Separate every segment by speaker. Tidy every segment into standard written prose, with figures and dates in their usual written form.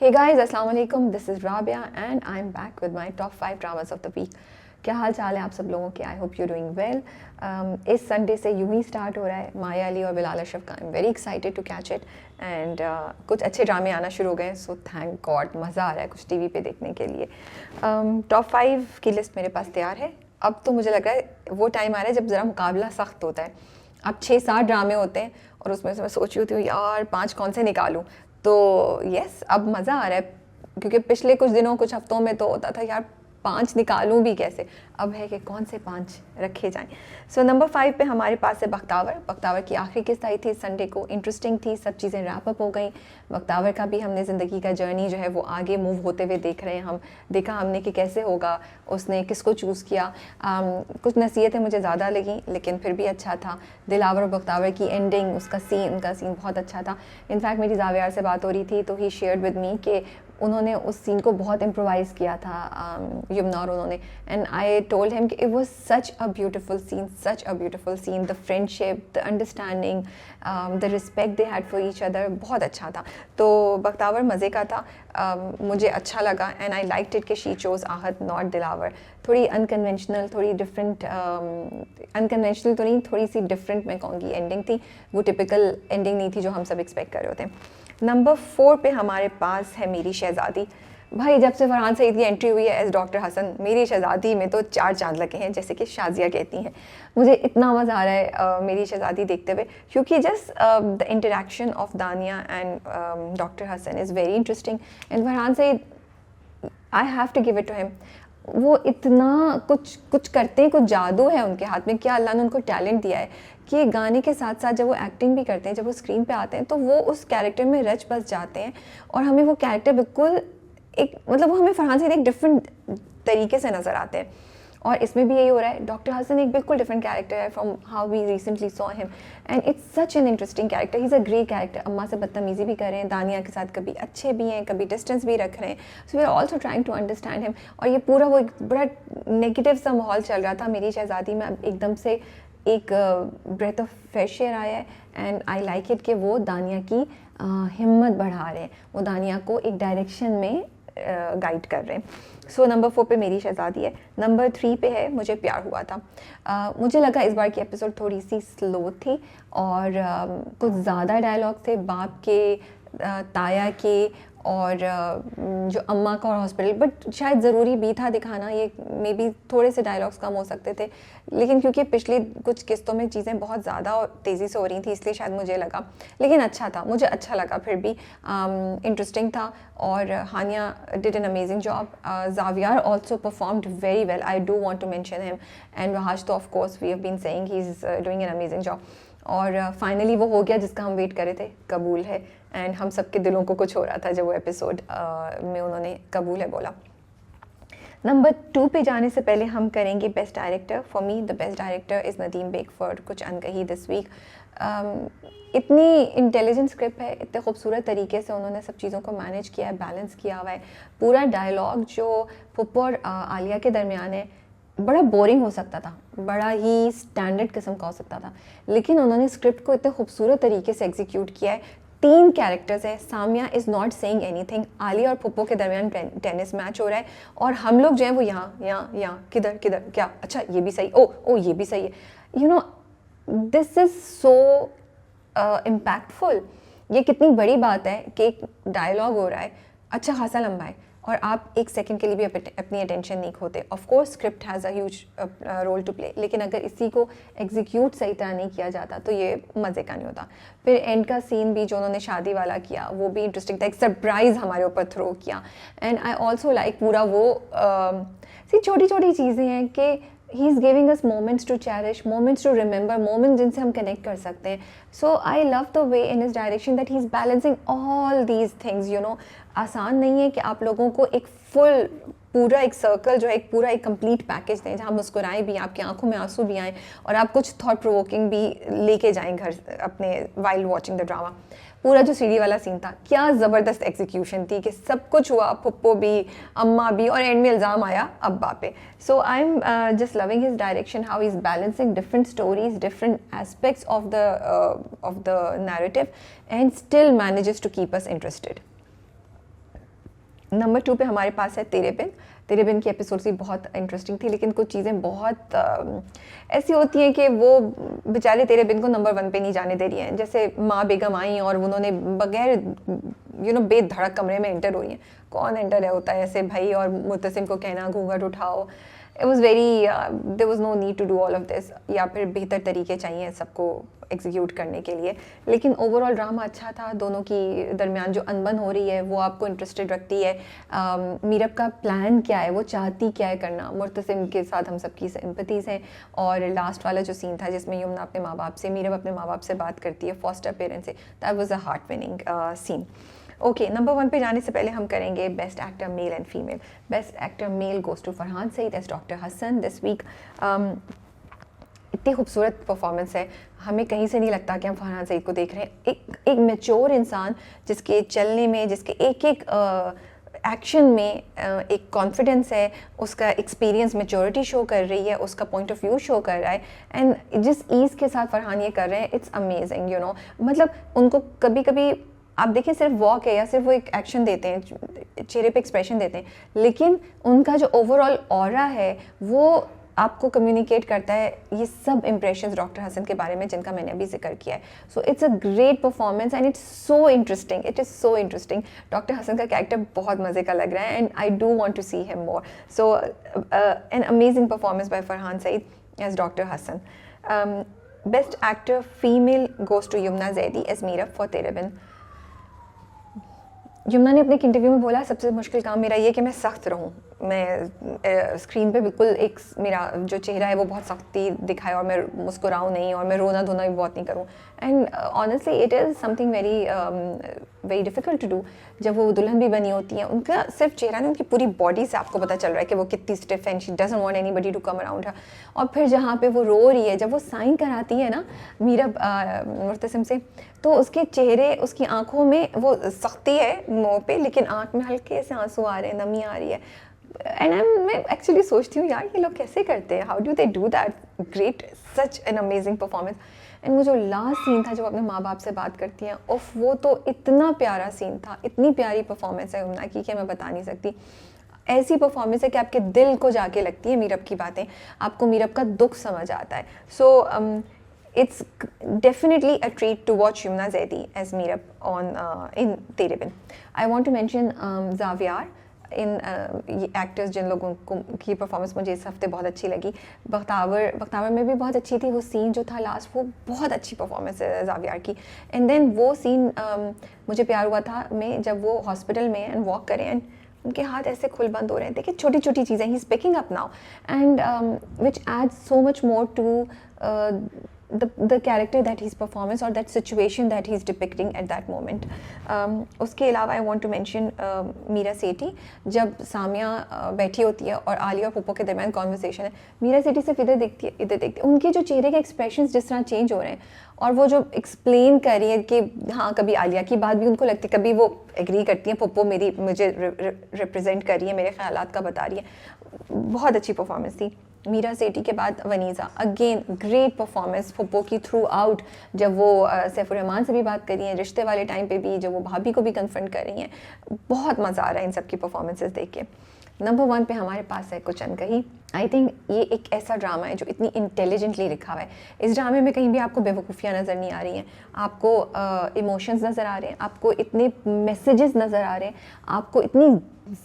Speaker 1: Hey guys, Assalamu alaikum. This is Rabia and I'm back with my top 5 dramas of the week. क्या हाल चाल है आप सब लोगों के? I hope you doing well. इस संडे से यूं ही स्टार्ट हो रहा है माया अली और बिलाल अशरफ का. I am very excited to catch it and कुछ अच्छे ड्रामे आना शुरू हो गए, सो थैंक गॉड. मज़ा आ रहा है कुछ टीवी पे देखने के लिए. टॉप 5 की लिस्ट मेरे पास तैयार है. अब तो मुझे लग रहा है वो टाइम आ रहा है जब ज़रा मुकाबला सख्त होता है. अब 6-7 ड्रामे होते हैं और उसमें से मैं सोच रही हूँ यार 5 कौन से निकालूँ. तो यस, अब मज़ा आ रहा है क्योंकि पिछले कुछ दिनों कुछ हफ्तों में तो होता था यार 5 निकालूं भी कैसे. अब है कि कौन से 5 रखे जाएं. सो नंबर 5 पे हमारे पास है बख्तावर. बख्तावर की आखिरी किस्त आई थी इस संडे को. इंटरेस्टिंग थी, सब चीज़ें रैप अप हो गई. बख्तावर का भी हमने ज़िंदगी का जर्नी जो है वो आगे मूव होते हुए देख रहे हैं. हम देखा हमने कि कैसे होगा, उसने किसको चूज़ किया. कुछ नसीहतें मुझे ज़्यादा लगी लेकिन फिर भी अच्छा था. दिलावर और बख्तावर की एंडिंग, उनका सीन बहुत अच्छा था. इनफैक्ट मेरी जावियार से बात हो रही थी तो ही शेयर्ड विद मी कि उन्होंने उस सीन को बहुत इम्प्रोवाइज़ किया था, यमुना और उन्होंने. एंड आई टोल्ड हिम कि it was such a beautiful scene. The friendship, the understanding, the respect they had for each other, बहुत अच्छा था. तो बख्तावर मज़े का था, मुझे अच्छा लगा. एंड आई लाइक्ड इट कि शी चोज़ आहत नॉट दिलावर. थोड़ी अनकन्वेंशनल, थोड़ी डिफरेंट, अनकन्वेंशनल तो नहीं, थोड़ी सी डिफरेंट मैं कहूँगी एंडिंग थी. वो टिपिकल एंडिंग नहीं थी जो हम सब एक्सपेक्ट कर रहे होते हैं. नंबर 4 पे हमारे पास है मेरी शहज़ादी. भाई जब से फरहान सईद की एंट्री हुई है एज डॉक्टर हसन, मेरी शहज़ादी में तो 4 चांद लगे हैं, जैसे कि शाजिया कहती हैं. मुझे इतना मज़ा आ रहा है मेरी शहज़ादी देखते हुए क्योंकि just the interaction of Dania and doctor Hasan is very interesting. And Farhan Saeed, I have to give it to him. वो इतना कुछ करते हैं, कुछ जादू है उनके हाथ में. क्या अल्लाह ने उनको टैलेंट दिया है कि गाने के साथ साथ जब वो एक्टिंग भी करते हैं, जब वो स्क्रीन पे आते हैं तो वो उस कैरेक्टर में रच बस जाते हैं और हमें वो कैरेक्टर बिल्कुल एक मतलब वो हमें फरहान से एक डिफरेंट तरीके से नज़र आते हैं. और इसमें भी यही हो रहा है. डॉक्टर हसन एक बिल्कुल डिफरेंट कैरेक्टर है from how we recently saw him and it's such an interesting character. He is a great character. अम्मा से बदतमीज़ी भी कर रहे हैं, दानिया के साथ कभी अच्छे भी हैं, कभी डिस्टेंस भी रख रहे हैं. So we are also trying to understand him. और ये पूरा वो एक बड़ा नेगेटिव सा माहौल चल रहा था मेरी शहज़ादी में. अब एकदम से एक ब्रेथ ऑफ फ्रेश एयर आया है एंड आई लाइक इट कि वो दानिया की हिम्मत बढ़ा रहे हैं, वो दानिया को एक डायरेक्शन में गाइड कर रहे हैं. सो नंबर 4 पे मेरी शहज़ादी है. नंबर 3 पे है मुझे प्यार हुआ था. मुझे लगा इस बार की एपिसोड थोड़ी सी स्लो थी और कुछ ज़्यादा डायलॉग थे बाप के, ताया के और जो अम्मा का और हॉस्पिटल. बट शायद ज़रूरी भी था दिखाना. ये मे बी थोड़े से डायलॉग्स कम हो सकते थे लेकिन क्योंकि पिछली कुछ किस्तों में चीज़ें बहुत ज़्यादा और तेज़ी से हो रही थी इसलिए शायद मुझे लगा. लेकिन अच्छा था, मुझे अच्छा लगा फिर भी. इंटरेस्टिंग था और Hania did an amazing job. Xavier also performed very well. I do want to mention him. And Wahaj तो of course we have been saying he is doing an amazing job. और फाइनली वो हो गया जिसका हम वेट कर रहे थे, कबूल है. एंड हम सबके दिलों को कुछ हो रहा था जब वो एपिसोड में उन्होंने कबूल है बोला. नंबर 2 पे जाने से पहले हम करेंगे best director. For me the best director is Nadeem bag for कुछ अनकही दिस वीक. इतनी इंटेलिजेंट स्क्रिप्ट है, इतने खूबसूरत तरीके से उन्होंने सब चीज़ों को मैनेज किया है, बैलेंस किया हुआ है. पूरा डायलॉग जो पुप्पो और आलिया के दरमियान है बड़ा बोरिंग हो सकता था, बड़ा ही स्टैंडर्ड किस्म का हो सकता था, लेकिन उन्होंने स्क्रिप्ट को इतने खूबसूरत तरीके से एग्जीक्यूट किया है. 3 कैरेक्टर्स है. Samia is not saying anything. Aliya और पुप्पो के दरमियान टेनिस मैच हो रहा है और हम लोग जो है वो यहाँ किधर क्या, अच्छा ये भी सही, ओ ये भी सही है. You know this is so impactful. ये कितनी बड़ी बात है कि एक डायलॉग हो रहा है अच्छा खासा लंबा है और आप एक सेकंड के लिए भी अपनी अटेंशन नहीं खोते. Of course script has a huge role to play, लेकिन अगर इसी को एग्जीक्यूट सही तरह नहीं किया जाता तो ये मज़े का नहीं होता. फिर एंड का सीन भी जो उन्होंने शादी वाला किया वो भी इंटरेस्टिंग था. एक सरप्राइज़ हमारे ऊपर थ्रो किया. एंड आई ऑल्सो लाइक पूरा वो छोटी छोटी चीज़ें हैं कि he is giving us moments to cherish, moments to remember, moments जिनसे हम कनेक्ट कर सकते हैं. So I love the way in his direction that he is balancing all these things. You know आसान नहीं है कि आप लोगों को एक फुल पूरा एक सर्कल जो है एक पूरा एक कंप्लीट पैकेज दें जहाँ मुस्कुराएं भी, आपकी आंखों में आंसू भी आएँ और आप कुछ थॉट प्रोवोकिंग भी लेके जाएं घर अपने वाइल वॉचिंग द ड्रामा. पूरा जो सीढ़ी वाला सीन था क्या ज़बरदस्त एग्जीक्यूशन थी कि सब कुछ हुआ, पुप्पो भी, अम्मा भी और एंड में इल्ज़ाम आया अब्बा पे. So I am just loving his direction, how is balancing different stories, different aspects of the narrative and still manages to keep us interested. Number 2 पे हमारे पास है तेरे बिन की एपिसोड भी बहुत इंटरेस्टिंग थी, लेकिन कुछ चीज़ें बहुत ऐसी होती हैं कि वो बेचारे तेरे बिन को नंबर 1 पे नहीं जाने दे रही हैं। जैसे माँ बेगम आई और उन्होंने बगैर बेधड़क कमरे में एंटर हो रही हैं। कौन एंटर होता है ऐसे भाई, और मुतसिम को कहना घूंघट उठाओ। It was very there was no need to do all of this, या फिर बेहतर तरीके चाहिए सबको एग्जीक्यूट करने के लिए। लेकिन ओवरऑल ड्रामा अच्छा था। दोनों की दरमियान जो अनबन हो रही है वो आपको इंटरेस्टेड रखती है। मीरब का प्लान क्या है, वो चाहती क्या है करना। मुर्तसिम के साथ हम सबकी सिंपथीज़ हैं। और लास्ट वाला जो सीन था जिसमें यमुना अपने माँ बाप से, मीरब अपने माँ बाप से बात करती है फॉस्टर पेरेंट्स से, that was a heart winning scene. Okay, number 1 पे जाने से पहले हम करेंगे best actor male and female. Best actor male goes to Farhan Saeed as doctor Hasan this week. इतनी खूबसूरत परफॉर्मेंस है, हमें कहीं से नहीं लगता कि हम फरहान सईद को देख रहे हैं। एक मैच्योर इंसान जिसके चलने में, जिसके एक एक एक्शन में एक कॉन्फिडेंस है, उसका एक्सपीरियंस मैच्योरिटी शो कर रही है, उसका पॉइंट ऑफ व्यू शो कर रहा है। एंड जिस ईज़ के साथ फरहान ये कर रहे हैं, इट्स अमेजिंग यू नो। मतलब उनको कभी कभी आप देखिए सिर्फ वॉक है या सिर्फ वो एक एक्शन देते हैं, चेहरे पे एक्सप्रेशन देते हैं, लेकिन उनका जो ओवरऑल ऑरा है वो आपको कम्युनिकेट करता है ये सब इंप्रेशंस डॉक्टर हसन के बारे में जिनका मैंने अभी जिक्र किया है। So it's a great performance and it's so interesting, it is so interesting. Doctor Hasan का कैरेक्टर बहुत मज़े का लग रहा है and I do want to see him more. So an amazing performance by Farhan Saeed as doctor Hasan. Best actor female goes to Yamuna Zaidi as Meerab for Tere Bin. Yamuna ने अपने एक इंटरव्यू में बोला सबसे मुश्किल काम मेरा ये कि मैं सख्त रहूं, मैं स्क्रीन पे बिल्कुल एक मेरा जो चेहरा है वो बहुत सख्ती दिखाए और मैं मुस्कुराऊं नहीं और मैं रोना धोना भी बहुत नहीं करूं। And honestly it is something very difficult to do. जब वो दुल्हन भी बनी होती हैं, उनका सिर्फ चेहरा नहीं, उनकी पूरी बॉडी से आपको पता चल रहा है कि वो कितनी स्टिफ है, she doesn't want anybody to come around her. और फिर जहाँ पे वो रो रही है, जब वो साइन कराती है ना मीरब मुर्तसिम से, तो उसके चेहरे, उसकी आंखों में वो सख्ती है मुँह पे, लेकिन आंख में हल्के से आंसू आ रहे हैं, नमी आ रही है। एंड मैं एक्चुअली सोचती हूँ यार ये लोग कैसे करते हैं, how do they do that great, such an amazing performance. And वो जो लास्ट सीन था जब अपने माँ बाप से बात करती हैं, उफ वो तो इतना प्यारा सीन था, इतनी प्यारी परफॉर्मेंस है यमुना की कि मैं बता नहीं सकती। ऐसी परफॉर्मेंस है कि आपके दिल को जाके लगती है मीरब की बातें, आपको मीरब का दुख समझ आता है। सो it's definitely a treat to watch Yumna Zaidi as Meerab on in Tere Bin. I want to mention Xavier इन एक्टर्स जिन लोगों को की परफॉर्मेंस मुझे इस हफ्ते बहुत अच्छी लगी। बख्तावर में भी बहुत अच्छी थी, वो सीन जो था लास्ट वो बहुत अच्छी परफॉर्मेंस है ज़ावियार की। एंड देन वो सीन मुझे प्यार हुआ था में जब वो हॉस्पिटल में एंड वॉक करें एंड उनके हाथ ऐसे खुल बंद हो रहे हैं। देखिए छोटी छोटी चीज़ें, he is picking up now and which adds so much more to the character that he's performance or that situation that he's depicting at that moment. उसके अलावा I want to mention Meera सेठी, जब सामिया बैठी होती है और आलिया और पुप्पो के दरमियान कॉन्वर्सेशन है, मीरा सेठी सिर्फ इधर देखती है, उनके जो चेहरे के एक्सप्रेशंस जिस तरह चेंज हो रहे हैं और वो जो एक्सप्लेन कर रही है कि हाँ कभी आलिया की बात भी उनको लगती है, कभी वो एग्री करती है पुप्पो मुझे रिप्रेजेंट कर रही है, मेरे ख्यालात का बता रही है। बहुत अच्छी परफॉर्मेंस थी। मीरा सेठी के बाद वनीज़ा, अगेन ग्रेट परफॉर्मेंस पुप्पो की थ्रू आउट, जब वो सैफुर रहमान से भी बात कर रही हैं, रिश्ते वाले टाइम पे भी जब वो भाभी को भी कन्फ्रंट कर रही हैं, बहुत मज़ा आ रहा है इन सब की परफॉर्मेंसेस देख के। नंबर 1 पे हमारे पास है कुछ अनकही। आई थिंक ये एक ऐसा ड्रामा है जो इतनी इंटेलिजेंटली लिखा हुआ है। इस ड्रामे में कहीं भी आपको बेवकूफ़ियाँ नज़र नहीं आ रही हैं, आपको इमोशंस नज़र आ रहे हैं, आपको इतने मैसेजेस नज़र आ रहे हैं, आपको इतनी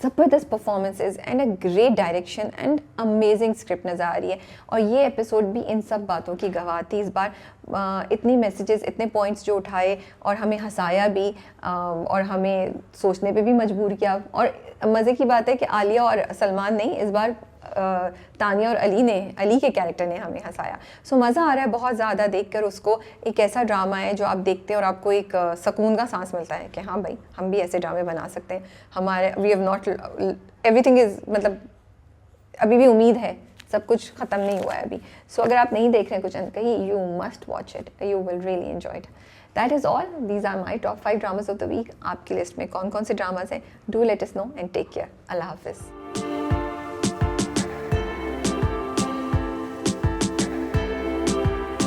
Speaker 1: ज़बरदस्त performances and a great direction and amazing script नज़र आ रही है। और ये एपिसोड भी इन सब बातों की गवाह थी। इस बार इतनी मैसेजेस, इतने पॉइंट्स जो उठाए और हमें हंसाया भी और हमें सोचने पे भी मजबूर किया। और मज़े की बात है कि आलिया और सलमान नहीं, इस बार तानिया और अली के कैरेक्टर ने हमें हंसाया। सो मज़ा आ रहा है बहुत ज़्यादा देखकर उसको। एक ऐसा ड्रामा है जो आप देखते हैं और आपको एक सुकून का सांस मिलता है कि हाँ भाई हम भी ऐसे ड्रामे बना सकते हैं। हमारे we have not everything is, मतलब अभी भी उम्मीद है, सब कुछ ख़त्म नहीं हुआ है अभी। सो अगर आप नहीं देख रहे हैं Kuch Ankahi, you must watch it, you will really enjoy it. That is all, these are my top 5 dramas of the week. आपकी लिस्ट में कौन कौन से ड्रामाज हैं, do let us know and take care. अल्लाह हाफिज़।